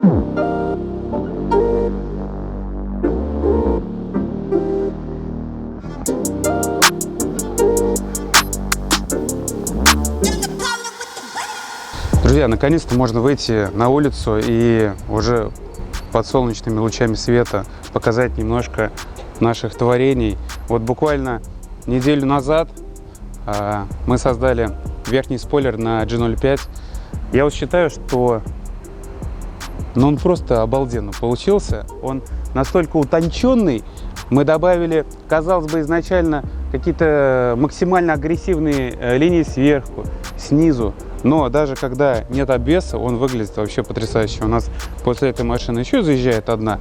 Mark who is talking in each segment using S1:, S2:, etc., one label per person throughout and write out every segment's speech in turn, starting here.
S1: Друзья, наконец-то можно выйти на улицу и уже под солнечными лучами света показать немножко наших творений. Вот буквально неделю назад мы создали верхний спойлер на G05. Я вот считаю, что он просто обалденно получился. Он настолько утонченный. Мы добавили, казалось бы, изначально какие-то максимально агрессивные линии сверху, снизу. Но даже когда нет обвеса, он выглядит вообще потрясающе. У нас после этой машины еще заезжает одна.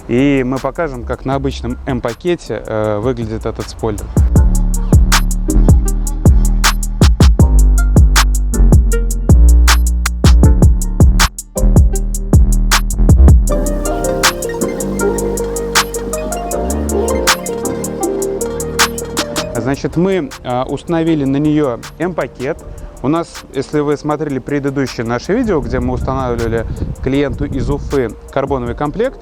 S1: И мы покажем, как на обычном М-пакете выглядит этот спойлер. Значит, мы установили на нее М-пакет. У нас, если вы смотрели предыдущее наше видео, где мы устанавливали клиенту из Уфы карбоновый комплект,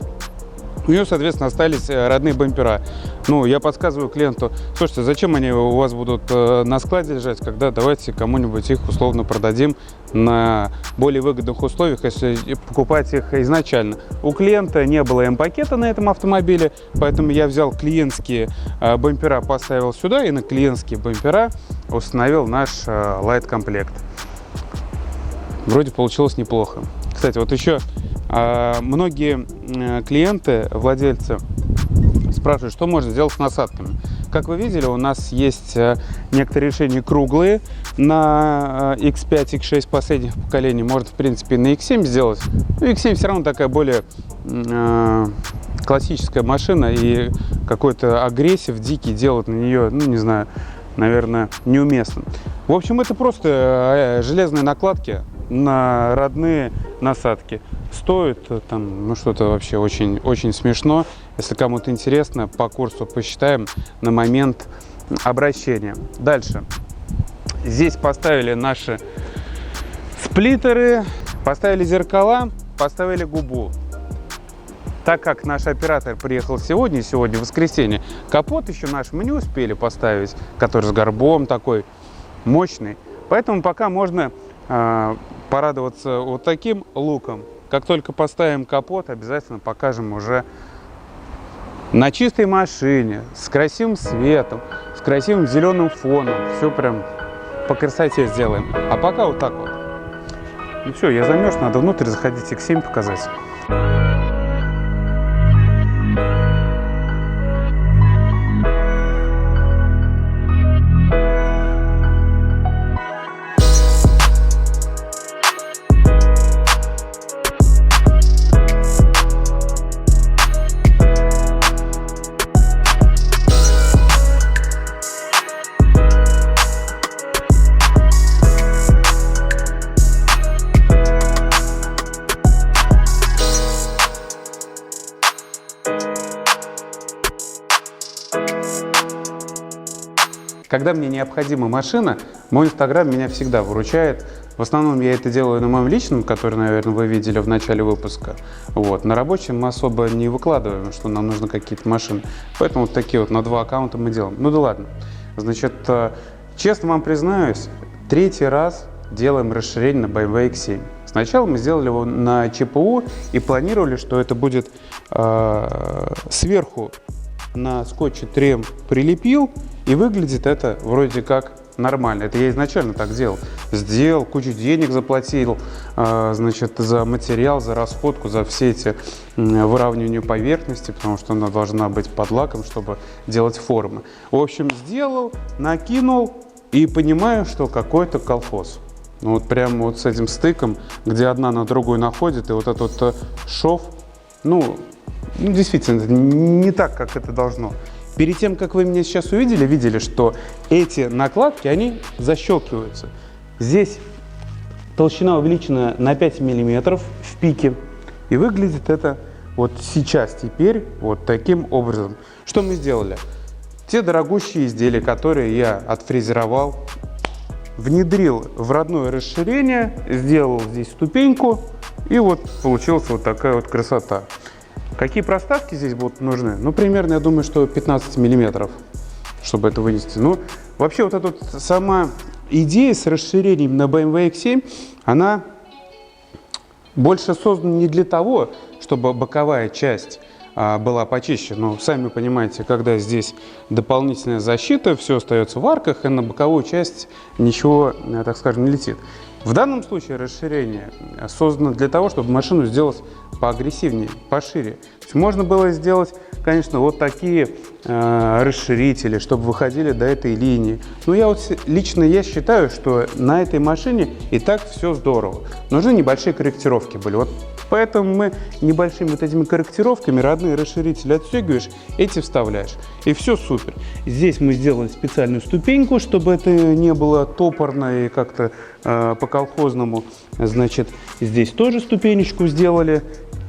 S1: у нее, соответственно, остались родные бампера. Ну, я подсказываю клиенту: слушайте, зачем они у вас будут на складе лежать, когда давайте кому-нибудь их условно продадим на более выгодных условиях, если покупать их изначально. У клиента не было М-пакета на этом автомобиле, поэтому я взял клиентские бампера, поставил сюда, и на клиентские бампера установил наш лайт-комплект. Вроде получилось неплохо. Кстати, вот еще многие клиенты, владельцы спрашивают, что можно сделать с насадками. Как вы видели, у нас есть некоторые решения круглые на X5, X6 последних поколений. Можно, в принципе, на X7 сделать. Но X7 все равно такая более классическая машина, и какой-то агрессив дикий делать на нее, ну, не знаю, наверное, неуместно. В общем, это просто железные накладки на родные насадки. Стоит там, ну, что-то вообще очень смешно. Если кому-то интересно, по курсу посчитаем на момент обращения. Дальше. Здесь поставили наши сплиттеры, поставили зеркала, поставили губу. Так как наш оператор приехал сегодня воскресенье, капот еще наш мы не успели поставить, который с горбом такой мощный. Поэтому пока можно порадоваться вот таким луком. Как только поставим капот, обязательно покажем уже на чистой машине, с красивым светом, с красивым зеленым фоном. Все прям по красоте сделаем. А пока вот так вот. Ну все, я замерз, надо внутрь заходить, X7 показать. Когда мне необходима машина, мой Инстаграм меня всегда выручает. В основном я это делаю на моем личном, который, наверное, вы видели в начале выпуска. Вот. На рабочем мы особо не выкладываем, что нам нужны какие-то машины. Поэтому вот такие вот на 2 аккаунта мы делаем. Ну да ладно. Значит, честно вам признаюсь, 3-й раз делаем расширение на BMW X7. Сначала мы сделали его на ЧПУ и планировали, что это будет сверху на скотче трем прилепил, и выглядит это вроде как нормально. Это я изначально так делал. Сделал, кучу денег заплатил, значит, за материал, за расходку, за все эти выравнивания поверхности, потому что она должна быть под лаком, чтобы делать формы. В общем, сделал, накинул и понимаю, что какой-то колхоз. Ну, вот прямо вот с этим стыком, где одна на другую находит, и вот этот вот шов, ну действительно, не так, как это должно. Перед тем, как вы меня сейчас увидели, видели, что эти накладки, они защелкиваются. Здесь толщина увеличена на 5 мм в пике. И выглядит это вот сейчас, теперь, вот таким образом. Что мы сделали? Те дорогущие изделия, которые я отфрезеровал, внедрил в родное расширение, сделал здесь ступеньку, и вот получилась вот такая вот красота. Какие проставки здесь будут нужны? Ну, примерно, я думаю, что 15 миллиметров, чтобы это вынести. Ну, вообще вот эта вот сама идея с расширением на BMW X7, она больше создана не для того, чтобы боковая часть была почище. Но сами понимаете, когда здесь дополнительная защита, все остается в арках, и на боковую часть ничего, так скажем, не летит. В данном случае расширение создано для того, чтобы машину сделать поагрессивнее, пошире. То есть можно было сделать, конечно, вот такие расширители, чтобы выходили до этой линии. Но лично я считаю, что на этой машине и так все здорово. Нужны небольшие корректировки были. Вот поэтому мы небольшими вот этими корректировками родные расширители отстегиваешь, эти вставляешь. И все супер. Здесь мы сделали специальную ступеньку, чтобы это не было топорно и как-то по-колхозному. Значит, здесь тоже ступенечку сделали.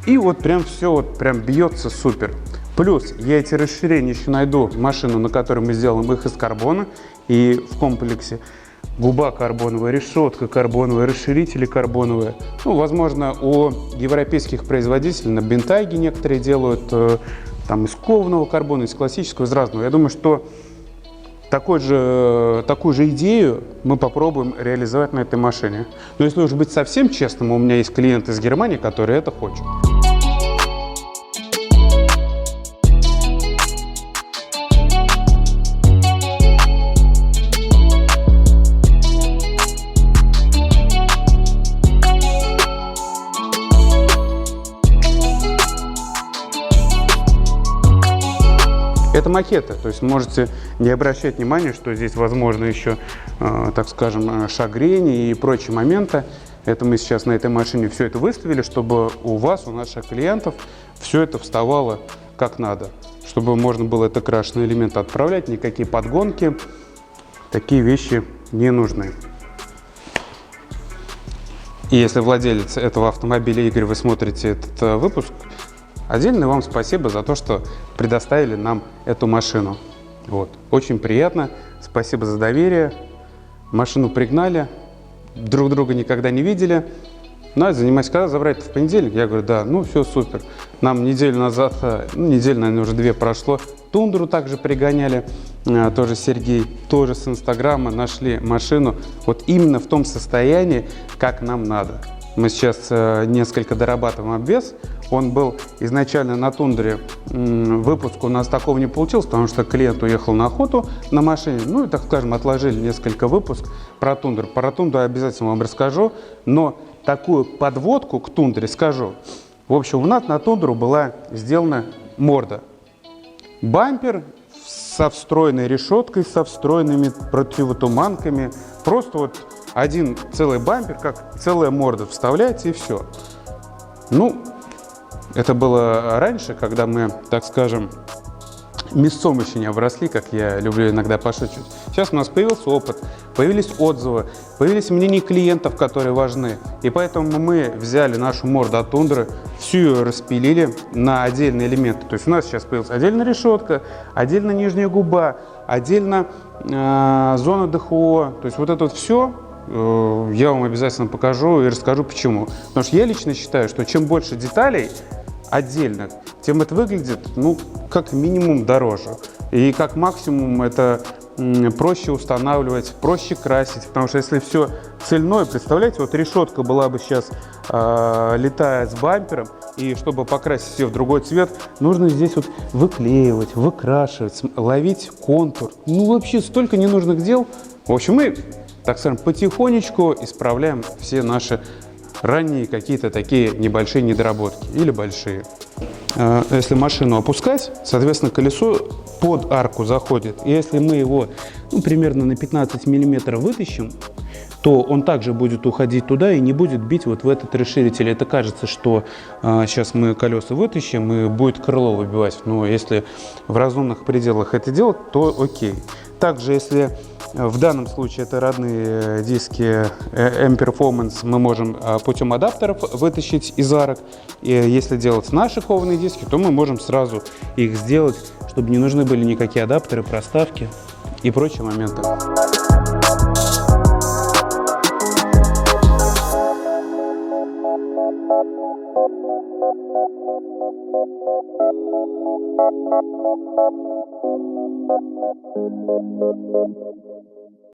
S1: И вот прям все вот прям бьется супер. Плюс я эти расширения еще найду машину, на которой мы сделаем их из карбона. И в комплексе губа карбоновая, решетка карбоновая, расширители карбоновые. Ну, возможно, у европейских производителей на Бентайге некоторые делают там из кованого карбона, из классического, из разного. Я думаю, что такую же идею мы попробуем реализовать на этой машине. Но если уж быть совсем честным, у меня есть клиент из Германии, который это хочет. Это макеты, то есть можете не обращать внимания, что здесь возможно еще, так скажем, шагрень и прочие моменты. Это мы сейчас на этой машине все это выставили, чтобы у вас, у наших клиентов все это вставало как надо, чтобы можно было это крашеный элемент отправлять, никакие подгонки, такие вещи не нужны. И если владелец этого автомобиля, Игорь, вы смотрите этот выпуск, отдельно вам спасибо за то, что предоставили нам эту машину. Вот. Очень приятно. Спасибо за доверие. Машину пригнали. Друг друга никогда не видели. Надо заниматься, когда забрать в понедельник? Я говорю, да, ну все супер. Нам неделю назад, неделю, наверное, уже 2 прошло, Тундру также пригоняли. Тоже Сергей, тоже с Инстаграма нашли машину вот именно в том состоянии, как нам надо. Мы сейчас несколько дорабатываем обвес. Он был изначально на Тундре, выпуск у нас такого не получился, потому что клиент уехал на охоту на машине. Ну и, так скажем, отложили несколько выпусков про Тундру. Про Тундру обязательно вам расскажу, но такую подводку к Тундре скажу. В общем, у нас на Тундру была сделана морда. Бампер со встроенной решеткой, со встроенными противотуманками. Просто вот один целый бампер, как целая морда, вставляете и все. Ну, это было раньше, когда мы, так скажем, мясцом еще не обросли, как я люблю иногда пошучивать. Сейчас у нас появился опыт, появились отзывы, появились мнения клиентов, которые важны. И поэтому мы взяли нашу морду от Тундры, всю ее распилили на отдельные элементы. То есть у нас сейчас появилась отдельная решетка, отдельно нижняя губа, отдельно зона ДХО. То есть вот это вот все я вам обязательно покажу и расскажу почему. Потому что я лично считаю, что чем больше деталей отдельных, тем это выглядит, ну, как минимум дороже. И как максимум это проще устанавливать, проще красить. Потому что если все цельное, представляете, вот решетка была бы сейчас летая с бампером, и чтобы покрасить ее в другой цвет, нужно здесь вот выклеивать, выкрашивать, ловить контур. Ну, вообще столько ненужных дел. В общем, мы, так скажем, потихонечку исправляем все наши ранние какие-то такие небольшие недоработки или большие. Если машину опускать, соответственно, колесо под арку заходит. И если мы его примерно на 15 мм вытащим, то он также будет уходить туда и не будет бить вот в этот расширитель. Это кажется, что сейчас мы колеса вытащим и будет крыло выбивать. Но если в разумных пределах это делать, то окей. Также, если в данном случае это родные диски M-Performance, мы можем путем адаптеров вытащить из арок. И если делать наши кованые диски, то мы можем сразу их сделать, чтобы не нужны были никакие адаптеры, проставки и прочие моменты.